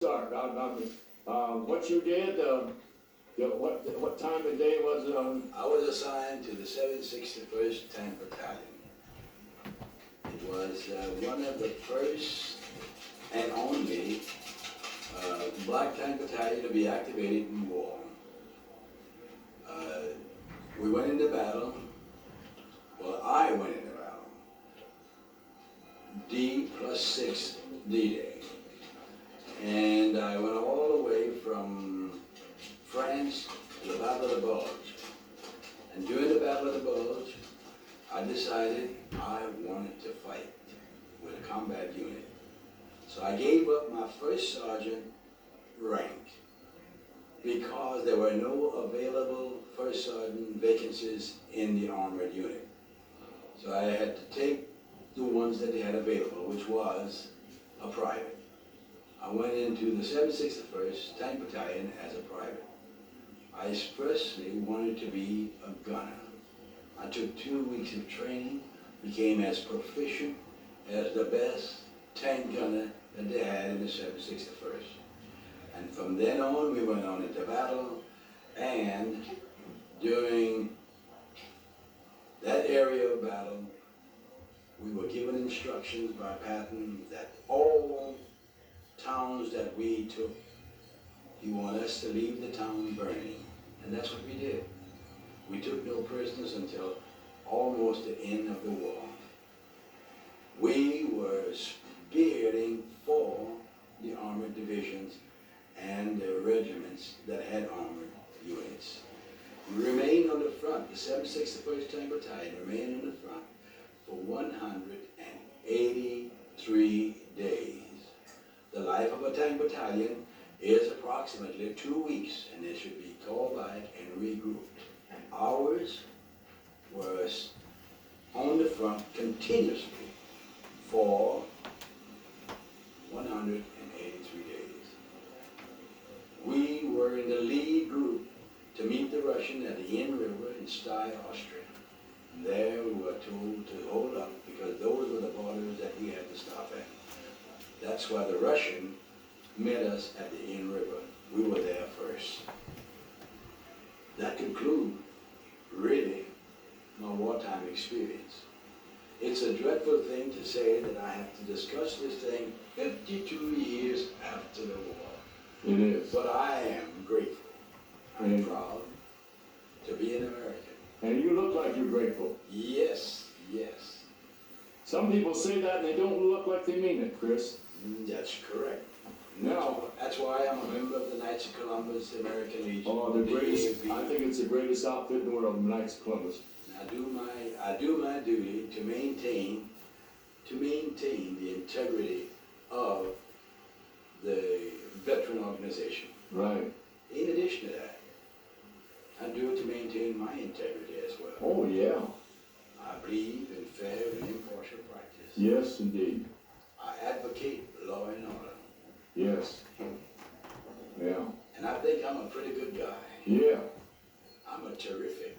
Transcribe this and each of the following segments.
Start. What you did, what time of day was it on? I was assigned to the 761st Tank Battalion. It was one of the first and only black tank battalion to be activated in war. We went into battle. Well, I went into battle. D+6 D-Day. And I went all the way from France to the Battle of the Bulge. And during the Battle of the Bulge, I decided I wanted to fight with a combat unit. So I gave up my first sergeant rank because there were no available first sergeant vacancies in the armored unit. So I had to take the ones that they had available, which was a private. I went into the 761st Tank Battalion as a private. I expressly wanted to be a gunner. I took 2 weeks of training, became as proficient as the best tank gunner that they had in the 761st. And from then on, we went on into battle, and during that area of battle, we were given instructions by Patton that all towns that we took, he wanted us to leave the town burning. And that's what we did. We took no prisoners until almost the end of the war. We were spearheading for the armored divisions and the regiments that had armored units. We remained on the front, the 761st Tank Battalion remained on the front for 183 days. The life of a tank battalion is approximately 2 weeks, and they should be called back and regrouped. Ours was on the front continuously for 183 days. We were in the lead group to meet the Russian at the Inn River in Steyr, Austria. And there we were told to hold up because those were the borders that we had to stop at. That's why the Russian met us at the Inn River. We were there first. That concludes, really, my wartime experience. It's a dreadful thing to say that I have to discuss this thing 52 years after the war. It is. But I am grateful. I'm proud to be an American. And you look like you're grateful. Yes, yes. Some people say that and they don't look like they mean it, Chris. That's correct. Now, that's why I'm a member of the Knights of Columbus, the American Legion. Oh, the greatest, I think it's the greatest outfit in the world, the Knights of Columbus. I do my duty to maintain the integrity of the veteran organization. Right. In addition to that, I do it to maintain my integrity as well. Oh, yeah. I believe in fair and impartial practice. Yes, indeed. I advocate law and order. Yes. Yeah. And I think I'm a pretty good guy. Yeah. I'm a terrific.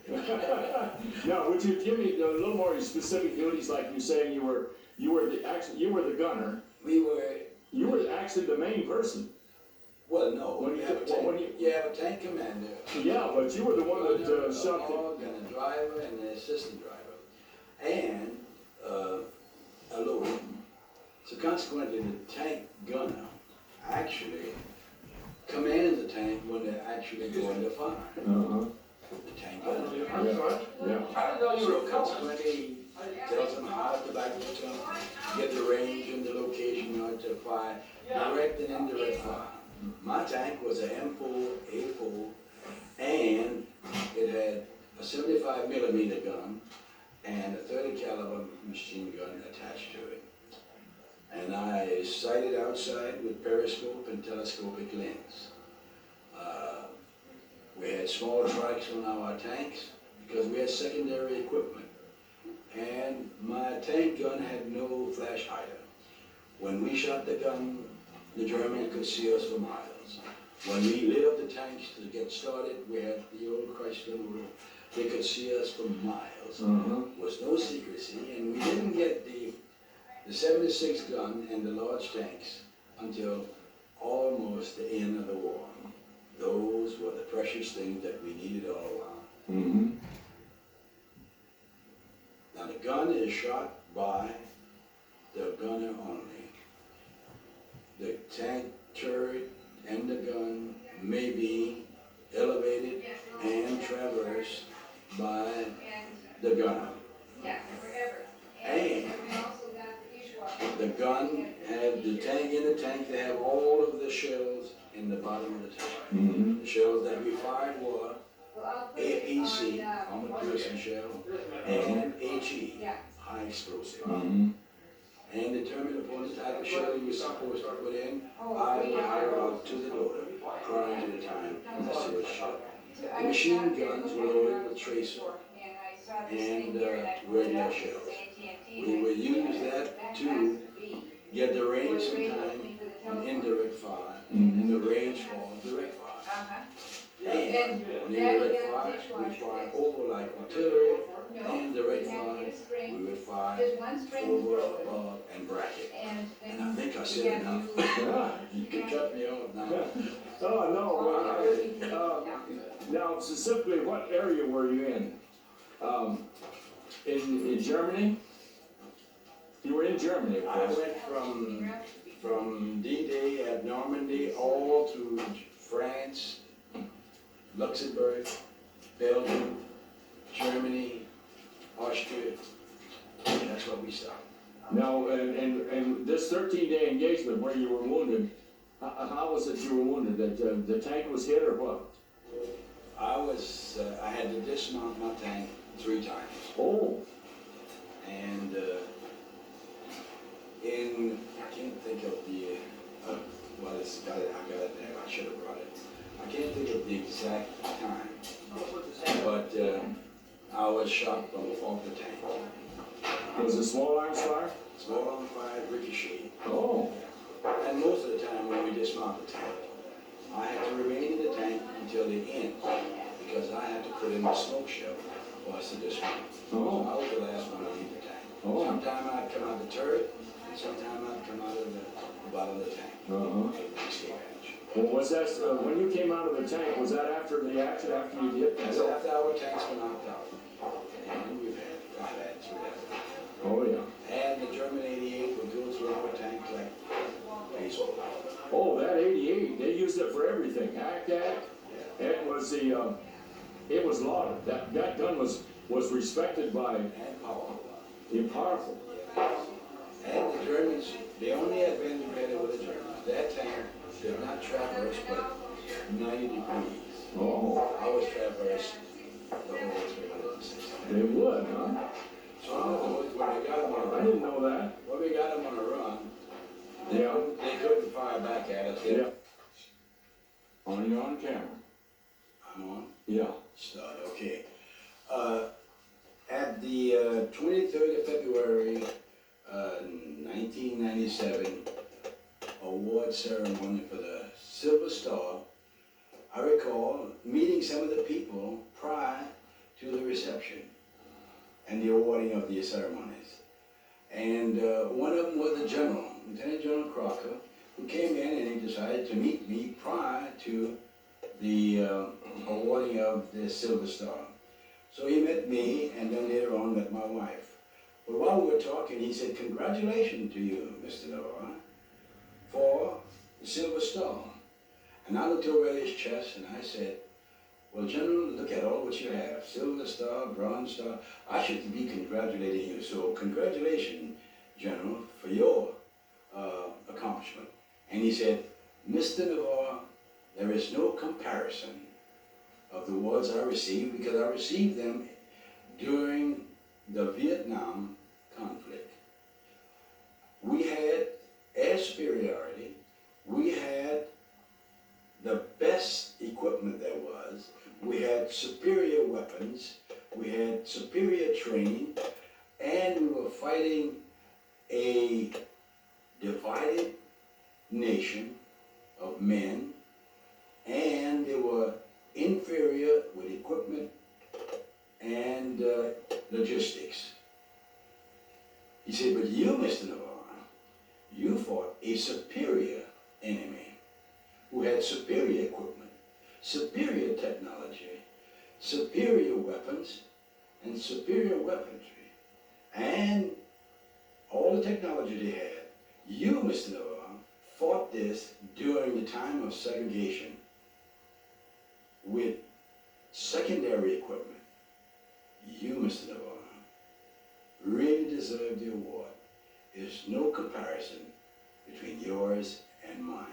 Now, would you give me a little more specific duties, like you saying you were the gunner. You were actually the main person. Well, no. You have a tank commander. Yeah, but you were the one that shot the and a driver and an assistant driver, and a loader. So consequently, the tank gunner actually commands the tank when they're actually going to fire. The tank gunner. Yeah. So consequently, he tells them how to back the gun, get the range and the location to fire, direct and indirect fire. My tank was an M4A4, and it had a 75 millimeter gun and a 30 caliber machine gun attached to it. And I sighted outside with periscope and telescopic lens. We had small trikes on our tanks because we had secondary equipment. And my tank gun had no flash hider. When we shot the gun, the Germans could see us for miles. When we lit up the tanks to get started, we had the old Chrysler roof. They could see us for miles. There was no secrecy, and we didn't get the 76 gun and the large tanks until almost the end of the war. Those were the precious things that we needed all along. Mm-hmm. Now the gun is shot by the gunner only. The tank turret and the gun may be elevated and traversed by the gunner. And the gun had the tank in the tank, they have all of the shells in the bottom of the tank. Mm-hmm. The shells that we fired were APC, armored piercing shell, and HE, high explosive. Mm-hmm. And determined upon the type of shell you were supposed to put in, I would hire out to the door prior to the time to see what shell. The machine guns were loaded with tracer and regular shells. We would use that to get the range sometime on indirect fire, and the range for direct fire. And on indirect fire, we fire over like artillery, and direct fire, we would fire over, above, and bracket. And I think I said enough. Yeah. You can cut me off now. Oh, no. Now, specifically, what area were you in? In Germany? You were in Germany, of I course. went from D-Day at Normandy all to France, Luxembourg, Belgium, Germany, Austria. That's what we stopped. Now, and this 13-day engagement where you were wounded, how was it you were wounded? That the tank was hit or what? I had to dismount my tank 3 times. Oh. And I can't think of the, well, I got it there, I should have brought it. I can't think of the exact time, but I was shot from off the tank. Was it small arms fire? Small arm fire, ricochet. Oh. And most of the time when we dismount the tank, I had to remain in the tank until the end, because I had to put in the smoke shell for us to dismount. Oh. So I was the last one to leave the tank. Oh. Sometime I'd come out the turret, and sometime I'd come out of the bottom of the tank. Escape hatch. Well, was that, when you came out of the tank, was that after the action, after you hit that? So after our tanks were knocked out, and I've had through that. Oh, yeah. And the German 88 would go through our tank like baseball. Oh, that 88, they used it for everything. ACAC, it was the, it was lauded. That gun was respected by, And powerful. powerful. And the Germans, the only advantage we had with the Germans, that tank did not traverse but 90 degrees. Oh, Ours traversed the whole 360. they would, huh? So when we got them on a I run, didn't know that. when we got them on a run, Yeah. they couldn't fire back at us. Yeah. You're on camera. I'm on. Yeah. Stud, okay. At the 23rd of February, 1997, award ceremony for the Silver Star, I recall meeting some of the people prior to the reception and the awarding of the ceremonies. And one of them was the General, Lieutenant General Crocker, who came in and he decided to meet me prior to the awarding of the Silver Star. So he met me and then later on met my wife. But while we were talking, he said, "Congratulations to you, Mr. Navarre, for the Silver Star." And I looked over at his chest and I said, "Well, General, look at all what you have. Silver Star, Bronze Star. I should be congratulating you. So congratulations, General, for your accomplishment." And he said, "Mr. Navarre, there is no comparison of the awards I received because I received them during the Vietnam conflict. We had air superiority. We had the best equipment there was. We had superior weapons. We had superior training. And we were fighting a divided nation of men. And they were inferior with equipment and logistics." He said, "But you, Mr. Navarre, you fought a superior enemy. who had superior equipment, superior technology, superior weapons, and superior weaponry, and all the technology they had. You, Mr. Navarre, fought this during the time of segregation with secondary equipment. You, Mr. Navarre, really deserve the award. There's no comparison between yours and mine.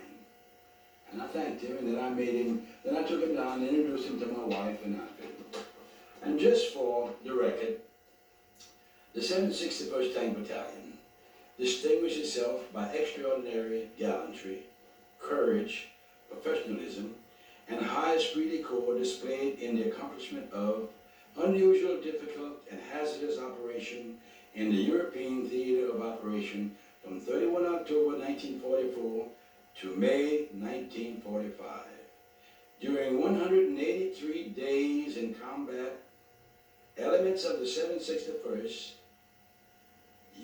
And I thanked him, and then I made him, then I took him down and introduced him to my wife and I. And just for the record, the 761st Tank Battalion distinguished itself by extraordinary gallantry, courage, professionalism, and high esprit de corps displayed in the accomplishment of unusual, difficult, and hazardous operation in the European theater of operation from 31 October 1944 to May 1945. During 183 days in combat, elements of the 761st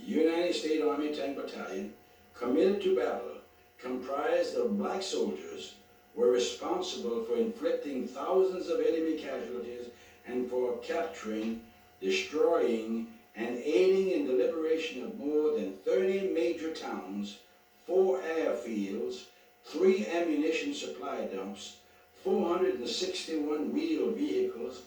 United States Army Tank Battalion, committed to battle, comprised of black soldiers, were responsible for inflicting thousands of enemy casualties and for capturing, destroying, and aiding in the liberation of more than 30 major towns, 4 airfields, 3 ammunition supply dumps, 461 wheeled vehicles,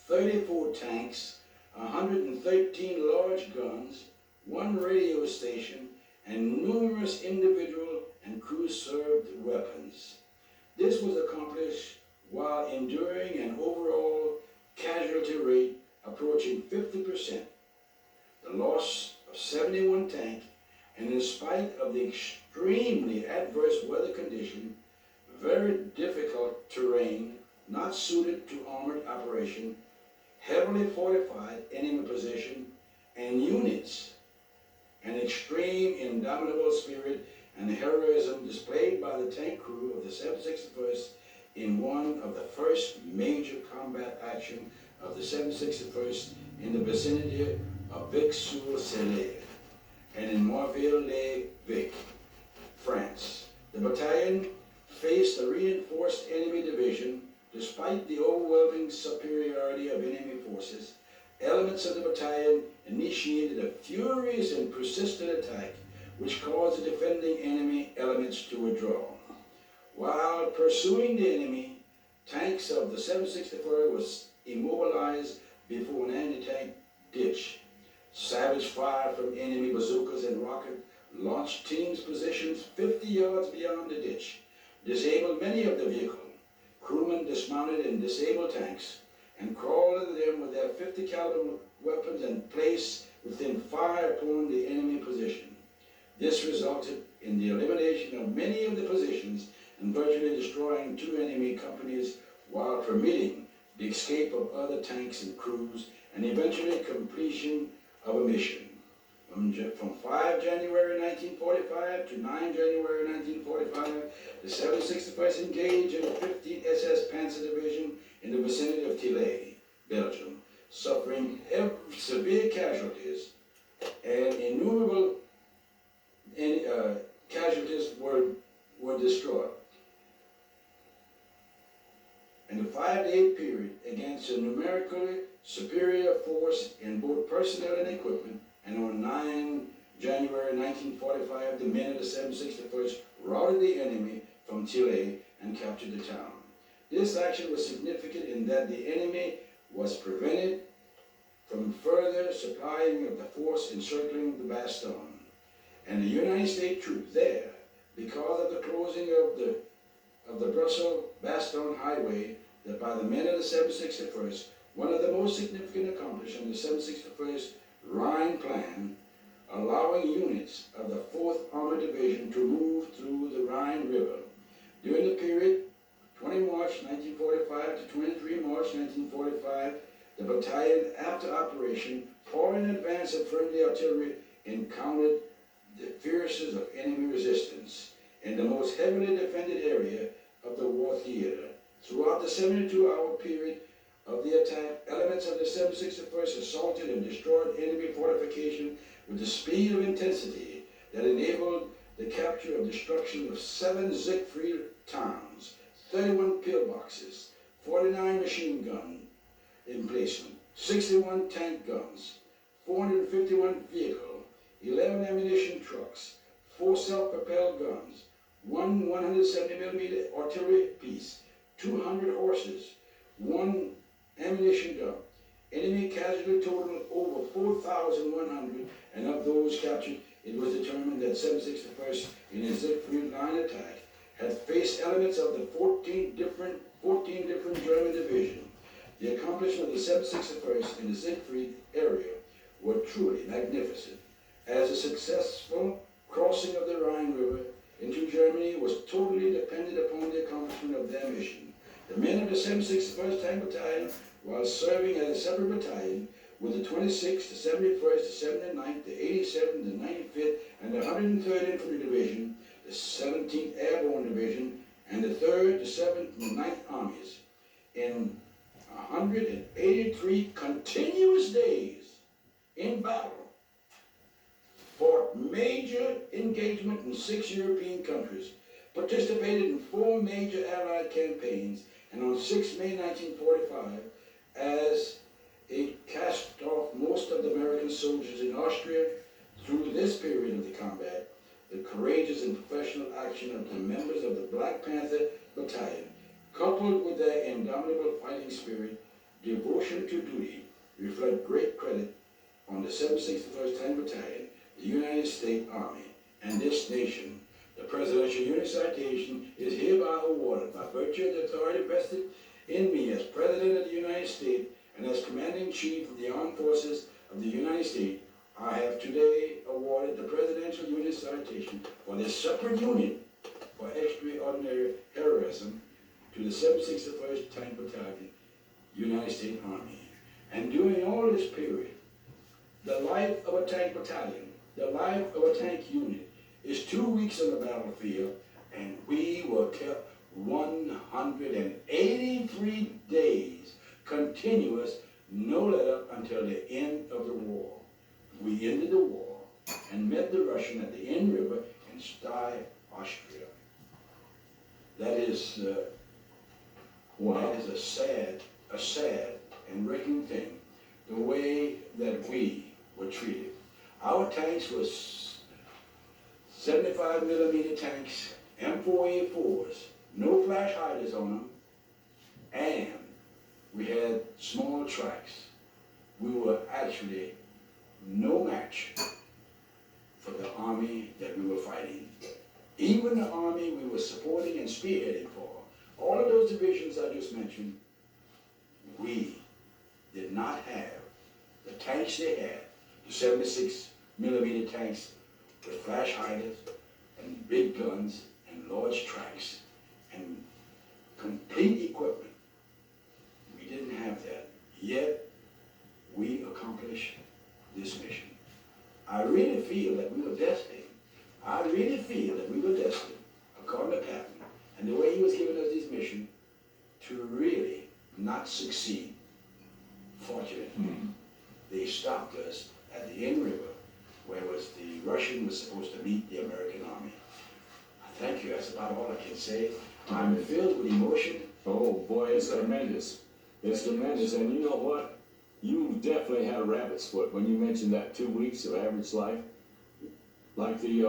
34 tanks, 113 large guns, 1 radio station, and numerous individual and crew-served weapons. This was accomplished while enduring an overall casualty rate approaching 50%, the loss of 71 tanks, and in spite of the extremely adverse weather condition, very difficult terrain, not suited to armored operation, heavily fortified enemy position, and units, an extreme indomitable spirit and heroism displayed by the tank crew of the 761st in one of the first major combat action of the 761st in the vicinity of Vic-sur-Seine and in Morville-les-Vic, France. The battalion faced a reinforced enemy division. Despite the overwhelming superiority of enemy forces, elements of the battalion initiated a furious and persistent attack which caused the defending enemy elements to withdraw. While pursuing the enemy, tanks of the 764 was immobilized before an anti-tank ditch. Savage fire from enemy bazookas and rocket launched teams positions 50 yards beyond the ditch, disabled many of the vehicles. Crewmen dismounted and disabled tanks and crawled into them with their 50 caliber weapons and placed within fire upon the enemy position. This resulted in the elimination of many of the positions and virtually destroying 2 enemy companies while permitting the escape of other tanks and crews and eventually completion of a mission. From 5 January 1945 to 9 January 1945, the 761st engaged in the 15th SS Panzer Division in the vicinity of Tillet, Belgium, suffering severe casualties, and innumerable casualties were destroyed. In the 5-day period, against a numerically superior force in both personnel and equipment, and on 9 January 1945, the men of the 761st routed the enemy from Tillet and captured the town. This action was significant in that the enemy was prevented from further supplying of the force encircling the Bastion. And the United States troops there, because of the closing of the Brussels-Baston highway, that by the men of the 761st, one of the most significant accomplishments of the 761st Rhine Plan, allowing units of the 4th Armored Division to move through the Rhine River. During the period 20 March 1945 to 23 March 1945, the battalion, after operation, far in advance of friendly artillery, encountered the fiercest of enemy resistance in the most heavily defended area of the war theater. Throughout the 72-hour period of the attack, elements of the 761st assaulted and destroyed enemy fortification with the speed of intensity that enabled the capture and destruction of 7 Siegfried towns, 31 pillboxes, 49 machine gun emplacement, 61 tank guns, 451 vehicle, 11 ammunition trucks, 4 self-propelled guns, 1 170mm artillery piece, 200 horses, 1 ammunition dump. Enemy casualty total over 4,100, and of those captured, it was determined that 761st in its Siegfried line attack had faced elements of the 14 different German divisions. The accomplishment of the 761st in the Siegfried area were truly magnificent, as a successful crossing of the Rhine River into Germany was totally dependent upon the accomplishment of their mission. The men of the 761st Tank Battalion, while serving as a separate battalion with the 26th, the 71st, the 79th, the 87th, the 95th, and the 103rd Infantry Division, the 17th Airborne Division, and the 3rd, the 7th, and the 9th Armies, in 183 continuous days in battle, fought major engagement in 6 European countries, participated in 4 major Allied campaigns, and on 6 May 1945, as it cast off most of the American soldiers in Austria. Through this period of the combat, the courageous and professional action of the members of the Black Panther Battalion, coupled with their indomitable fighting spirit, devotion to duty, reflect great credit on the 761st Tank Battalion, the United States Army, and this nation. The Presidential Unit Citation is hereby awarded by virtue of the authority vested in me as President of the United States and as Commander-in-Chief of the Armed Forces of the United States. I have today awarded the Presidential Unit Citation for this separate unit for extraordinary heroism to the 761st Tank Battalion, United States Army. And during all this period, the life of a tank battalion, the life of a tank unit, is 2 weeks on the battlefield, and we were kept 183 days continuous, no let up until the end of the war. We ended the war and met the Russian at the Inn River in Stey, Austria. That is, that is a sad and wrecking thing, the way that we were treated. Our tanks were 75mm tanks, M4A4s, no flash hiders on them, and we had small tracks. We were actually no match for the army that we were fighting. Even the army we were supporting and spearheading for, all of those divisions I just mentioned, we did not have the tanks they had, the 76mm tanks with flash hiders and big guns and large tracks and complete equipment. We didn't have that, yet we accomplished this mission. I really feel that we were destined. I really feel that we were destined, according to Patton, and the way he was giving us this mission, to really not succeed. Fortunately, they stopped us at the Inn River, where the Russian was supposed to meet the American army. Thank you, that's about all I can say. I'm filled with emotion. Oh boy, it's tremendous. It's tremendous, and you know what? You definitely had a rabbit's foot when you mentioned that 2 weeks of average life. Like the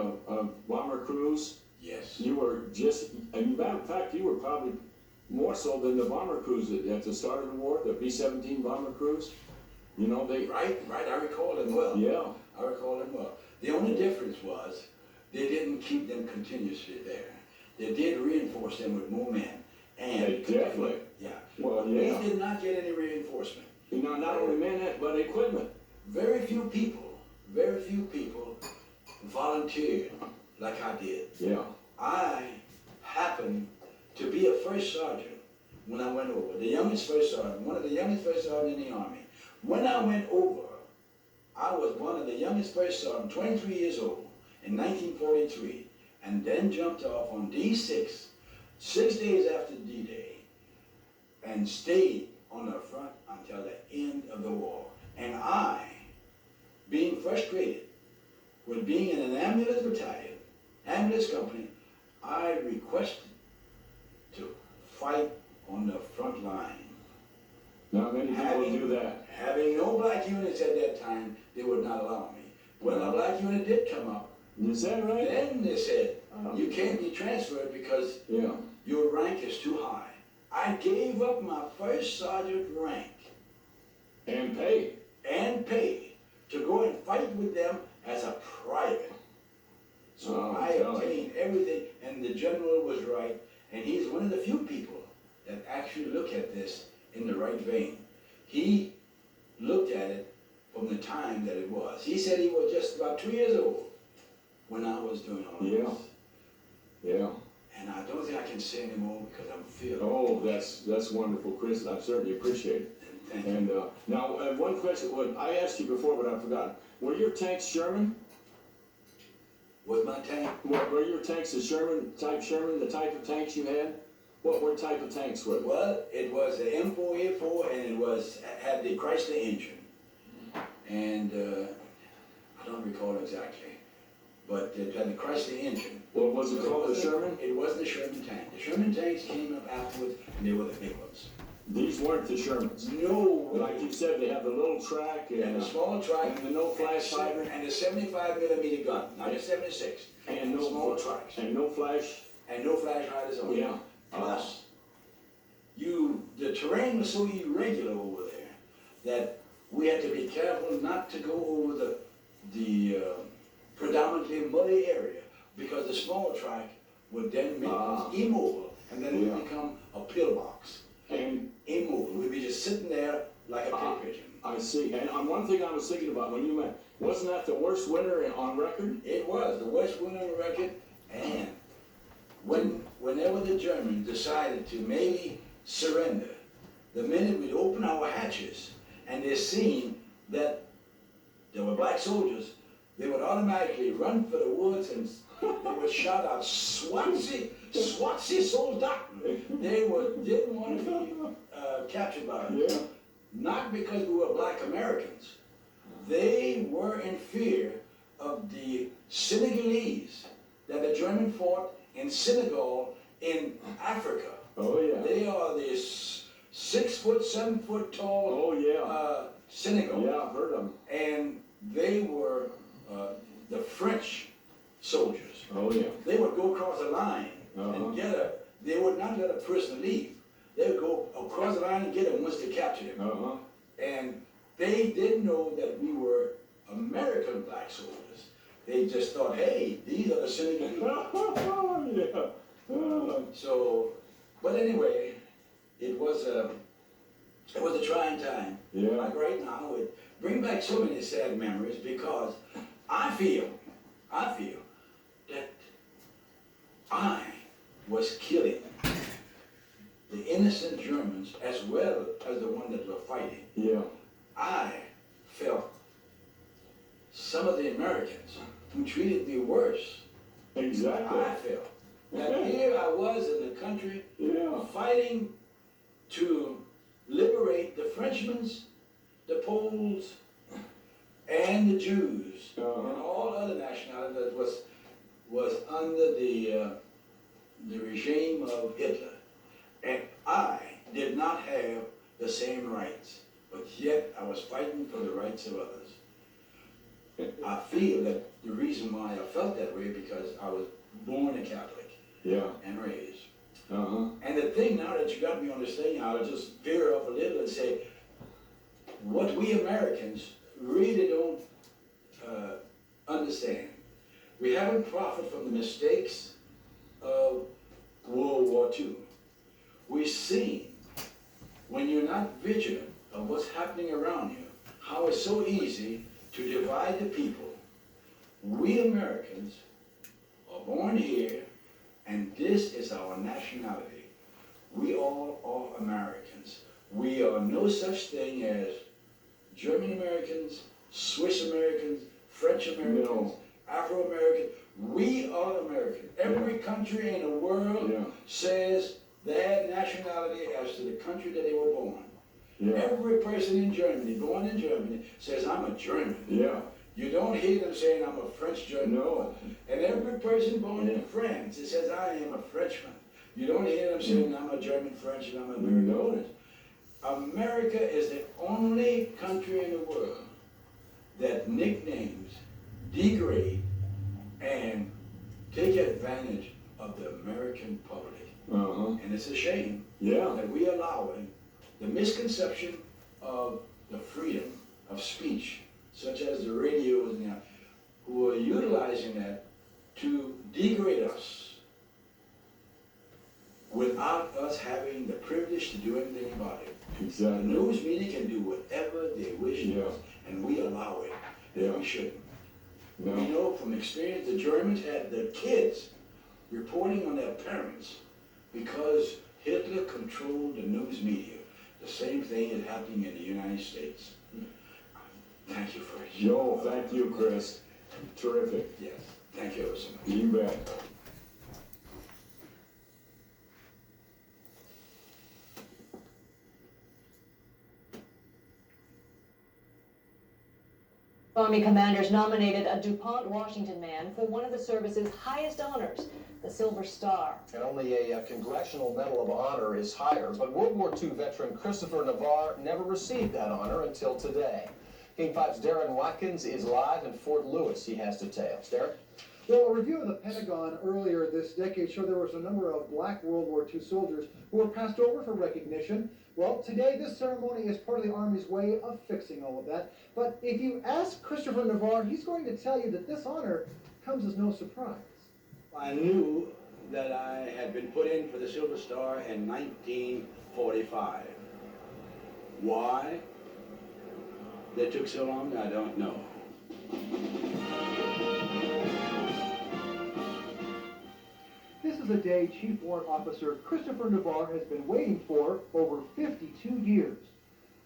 bomber crews. Yes. You were just, in fact, you were probably more so than the bomber crews at the start of the war, the B-17 bomber crews. You know, they... Right, I recall them well. Yeah. I recall them well. The only difference was they didn't keep them continuously there. They did reinforce them with more men. And They definitely. Yeah. Well, yeah. We did not get any reinforcement. You know, not only men, but equipment. Very few people volunteered like I did. Yeah. I happened to be a first sergeant when I went over. The youngest first sergeant, one of the youngest first sergeants in the Army. When I went over, I was one of the youngest first sergeants, 23 years old, in 1943, and then jumped off on D6, 6 days after D-Day, and stayed on the front until the end of the war. And I, being frustrated with being in an ambulance battalion, ambulance company, I requested to fight on the front line. Not many people do that. Having no black units at that time, they would not allow me. When a black unit did come up, Is that right? then they said, you can't be transferred because Yeah. your rank is too high. I gave up my first sergeant rank And pay. and pay to go and fight with them as a private. So Oh, I God. obtained everything, and the general was right, and he's one of the few people that actually look at this in the right vein. He looked at it from the time that it was. He said he was just about 2 years old when I was doing all Yeah. this. Yeah. And I don't think I can say anymore because I'm feeling. Oh, that's wonderful, Chris. I certainly appreciate it. Thank you. And now, one question. What I asked you before, but I forgot. Were your tanks Sherman? Was my tank? Were your tanks the Sherman, the type of tanks you had? What type of tanks were they? Well, it was the M4A4, and it had the Chrysler engine. And I don't recall exactly, but it had the Chrysler engine. What was it called, the Sherman? It wasn't the Sherman tank. The Sherman tanks came up afterwards, and they were the big ones. These weren't the Shermans. No. Like you said, they have the little track And the small track. and the no flash fiber. And the 75 millimeter gun, not the 76. And no small tracks. And no flash. And no flash hiders on it. Yeah. Plus, the terrain was so irregular over there that we had to be careful not to go over the predominantly muddy area, because the small track would then make us immobile, and then it would become a pillbox. And Immobile. We'd be just sitting there like a pig pigeon. I see. And one thing I was thinking about when you met, wasn't that the worst winter on record? It was the worst winter on record, and whenever the Germans decided to maybe surrender, the minute we'd open our hatches and they seen that there were black soldiers, they would automatically run for the woods and they would shout out, "Swansea, Swansea Soldaten!" They didn't want to be captured by us. Yeah. Not because we were black Americans. They were in fear of the Senegalese that the German fought in Senegal in Africa. Oh yeah. They are this 6 foot, 7 foot tall Oh yeah. Senegal. Yeah, I've heard of them. And they were the French soldiers. Oh yeah. They would go across the line and they would not let a prisoner leave. They would go across the line and get him once they captured him. And they didn't know that we were American black soldiers. They just thought, hey, these are the Senegalese. Yeah. So, but anyway, it was a trying time. Yeah. Like right now, it bring back so many sad memories, because I feel that I was killing the innocent Germans as well as the one that were fighting. Yeah. I felt some of the Americans who treated me worse. Exactly. I felt that here I was in the country fighting to liberate the Frenchmen, the Poles, and the Jews, and all other nationalities that was under the regime of Hitler. And I did not have the same rights, but yet I was fighting for the rights of others. I feel that the reason why I felt that way because I was born a Catholic and raised. And the thing now that you got me on this thing, I'll just veer up a little and say, what we Americans really don't understand. We haven't profited from the mistakes of World War II. We've seen, when you're not vigilant of what's happening around you, how it's so easy to divide the people. We Americans are born here, and this is our nationality. We all are Americans. We are no such thing as German Americans, Swiss Americans, French Americans, Afro-Americans. We are American. Every country in the world says their nationality as to the country that they were born. Every person in Germany, born in Germany, says, I'm a German. You don't hear them saying, I'm a French German. No. And every person born in France, it says, I am a Frenchman. You don't hear them saying, I'm a German, French, and I'm an American. No. America is the only country in the world that nicknames degrade and take advantage of the American public. And it's a shame that we allowing the misconception of the freedom of speech, such as the radios and who are utilizing that to degrade us without us having the privilege to do anything about it. Exactly. The news media can do whatever they wish to, and we allow it. We shouldn't. No. We know from experience the Germans had their kids reporting on their parents because Hitler controlled the news media. The same thing is happening in the United States. Thank you for it. Yo, thank you, Chris. Terrific. Yes, thank you so much. You bet. Army commanders nominated a DuPont Washington man for one of the service's highest honors, the Silver Star. And only a Congressional Medal of Honor is higher, but World War II veteran Christopher Navarre never received that honor until today. King 5's Darren Watkins is live in Fort Lewis. He has details. Darren? Well, a review of the Pentagon earlier this decade showed there was a number of black World War II soldiers who were passed over for recognition. Well, today this ceremony is part of the Army's way of fixing all of that. But if you ask Christopher Navarre, he's going to tell you that this honor comes as no surprise. I knew that I had been put in for the Silver Star in 1945. Why they took so long, I don't know. This is a day Chief Warrant Officer Christopher Navarre has been waiting for over 52 years.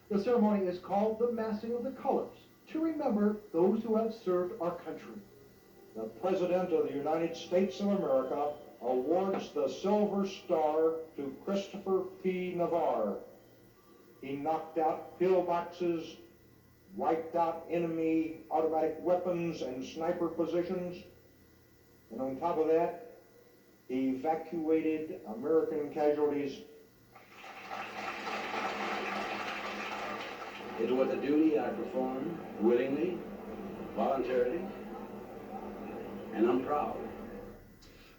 The ceremony is called the Massing of the Colors, to remember those who have served our country. The President of the United States of America awards the Silver Star to Christopher P. Navarre. He knocked out pillboxes, wiped out enemy automatic weapons and sniper positions, and on top of that, he evacuated American casualties. It was a duty I performed willingly, voluntarily, and I'm proud.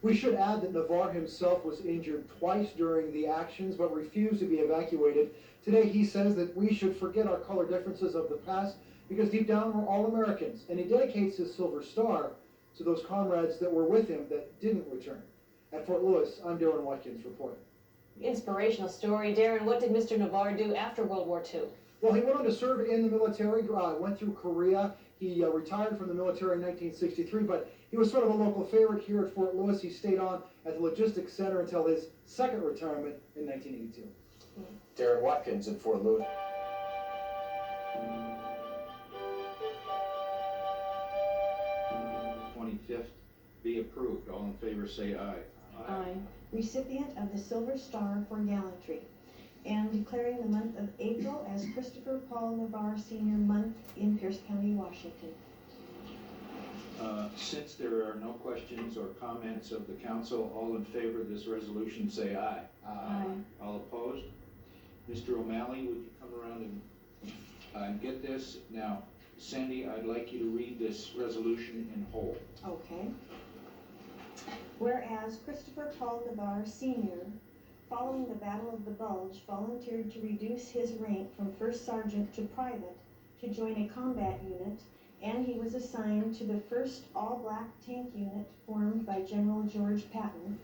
We should add that Navarre himself was injured twice during the actions but refused to be evacuated. Today he says that we should forget our color differences of the past because deep down we're all Americans, and he dedicates his Silver Star to those comrades that were with him that didn't return. At Fort Lewis, I'm Darren Watkins reporting. Inspirational story. Darren, what did Mr. Navarre do after World War II? Well, he went on to serve in the military, went through Korea. He retired from the military in 1963, but he was sort of a local favorite here at Fort Lewis. He stayed on at the Logistics Center until his second retirement in 1982. Darren Watkins in Fort Lewis. 25th be approved. All in favor say aye. Aye. Recipient of the Silver Star for gallantry, and declaring the month of April as Christopher Paul Navarre Sr. Month in Pierce County, Washington. Since there are no questions or comments of the council, all in favor of this resolution say aye. Aye. All opposed? Mr. O'Malley, would you come around and get this? Now, Sandy, I'd like you to read this resolution in whole. Okay. Whereas Christopher Paul Navarre Sr., following the Battle of the Bulge, volunteered to reduce his rank from first sergeant to private to join a combat unit, and he was assigned to the first all-black tank unit formed by General George Patton.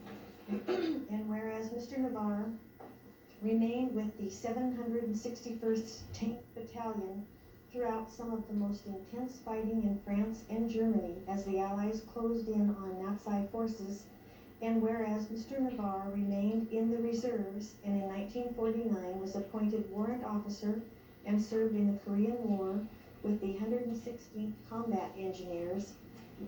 And whereas Mr. Navarre remained with the 761st Tank Battalion throughout some of the most intense fighting in France and Germany as the Allies closed in on Nazi forces, and whereas Mr. Navarre remained in the reserves and in 1949 was appointed warrant officer and served in the Korean War with the 116th Combat Engineers,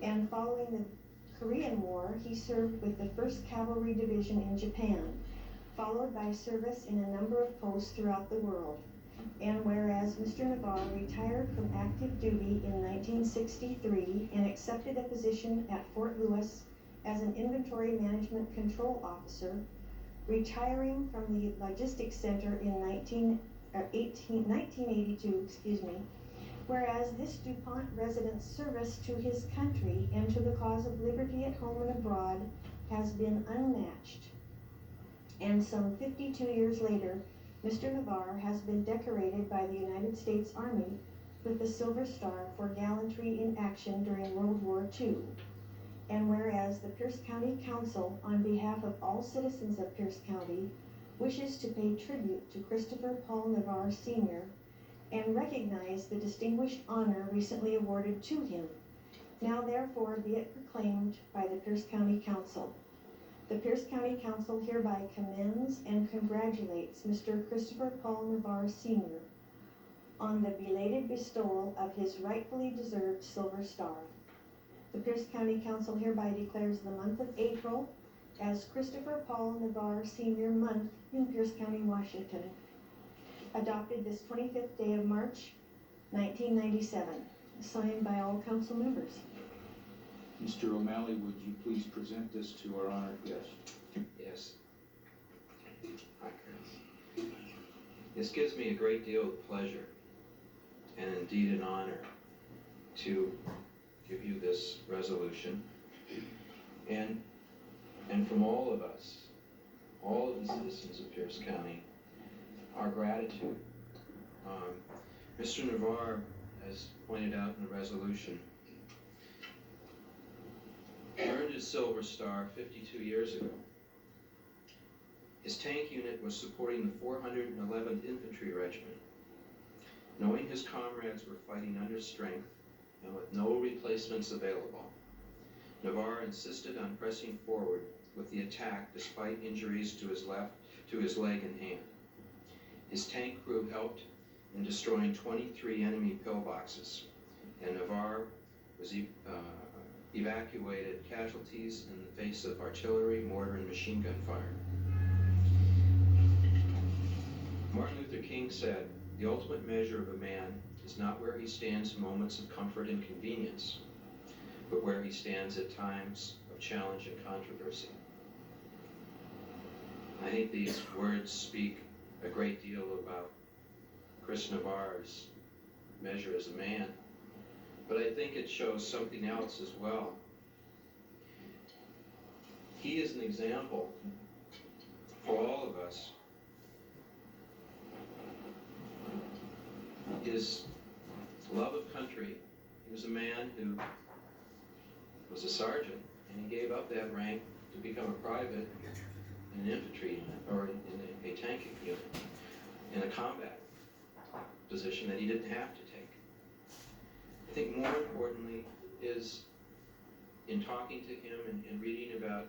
and following the Korean War he served with the 1st Cavalry Division in Japan, followed by service in a number of posts throughout the world. And whereas Mr. Navarre retired from active duty in 1963 and accepted a position at Fort Lewis as an inventory management control officer, retiring from the logistics center in 1982, whereas this DuPont resident's service to his country and to the cause of liberty at home and abroad has been unmatched. And some 52 years later, Mr. Navarre has been decorated by the United States Army with the Silver Star for gallantry in action during World War II. And whereas the Pierce County Council, on behalf of all citizens of Pierce County, wishes to pay tribute to Christopher Paul Navarre Sr. and recognize the distinguished honor recently awarded to him, now therefore be it proclaimed by the Pierce County Council. The Pierce County Council hereby commends and congratulates Mr. Christopher Paul Navarre Sr. on the belated bestowal of his rightfully deserved Silver Star. The Pierce County Council hereby declares the month of April as Christopher Paul Navarre Sr. Month in Pierce County, Washington. Adopted this 25th day of March, 1997. Signed by all council members. Mr. O'Malley, would you please present this to our honored guest? Yes. Hi, Chris. This gives me a great deal of pleasure and indeed an honor to give you this resolution and from all of us, all of the citizens of Pierce County, our gratitude. Mr. Navarre, as pointed out in the resolution, earned his Silver Star 52 years ago. His tank unit was supporting the 411th Infantry Regiment. Knowing his comrades were fighting under strength and with no replacements available, Navarre insisted on pressing forward with the attack despite injuries to his leg and hand. His tank crew helped in destroying 23 enemy pillboxes, and Navarre was evacuated casualties in the face of artillery, mortar, and machine gun fire. Martin Luther King said, "The ultimate measure of a man is not where he stands in moments of comfort and convenience, but where he stands at times of challenge and controversy." I think these words speak a great deal about Chris Navarre's measure as a man, but I think it shows something else as well. He is an example for all of us. His love of country. He was a man who was a sergeant, and he gave up that rank to become a private in an infantry unit, or in a tanking unit, in a combat position that he didn't have to take. I think more importantly is, in talking to him and reading about